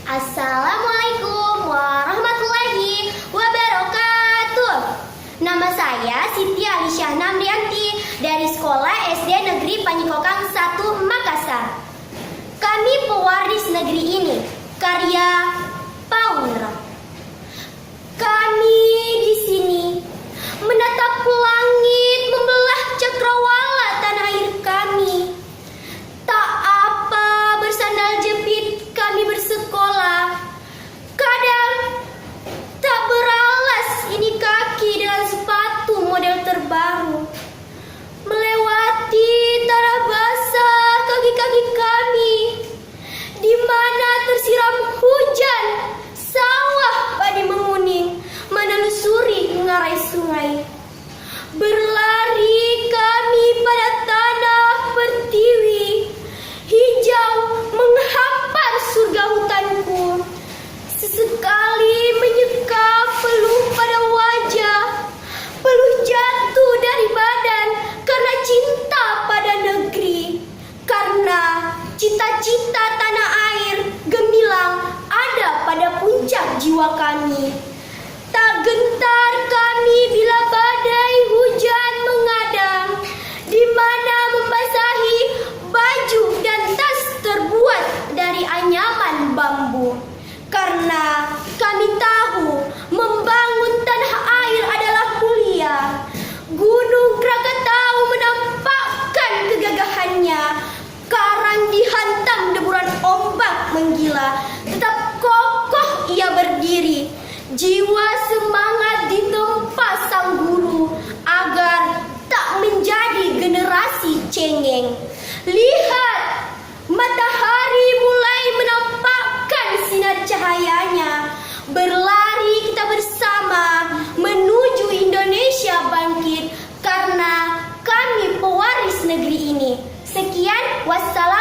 Assalamualaikum warahmatullahi wabarakatuh. Nama saya Siti Alisyah Namrianti dari Sekolah SD Negeri Panyikokan 1 Makassar. Kami pewaris negeri ini, karya Paunra. Kami di sini menatap langit membelah cakrawala tanah air kami. Tak apa bersandal jepit kami bersekolah. Kadang tak beralas ini kaki dengan sepatu model terbaru. Melewati tanah basah kaki-kaki kami, di mana tersiram hujan, sawah padi menguning, menelusuri ngarai sungai. Berlari kami pada tanah pertiwi, hijau menghampar surga hutanku. Sesekali menyeka peluh pada wajah, peluh jatuh dari badan karena cinta pada negeri. Karena cita-cita tanah air gemilang ada pada puncak jiwa kami. Tak gentar kami bila badai hujan mengadang, di mana membasahi baju dan tas terbuat dari anyaman bambu. Karena kami tahu membangun tanah air adalah mulia. Gunung Krakatau menampakkan kegagahannya. Karang dihantam deburan ombak menggila, tetap kokoh ia berdiri. Jiwa semangat ditempa sang guru agar tak menjadi generasi cengeng. Lihat, matahari mulai menampakkan sinar cahayanya. Berlari kita bersama menuju Indonesia bangkit, karena kami pewaris negeri ini. Sekian, wassalam.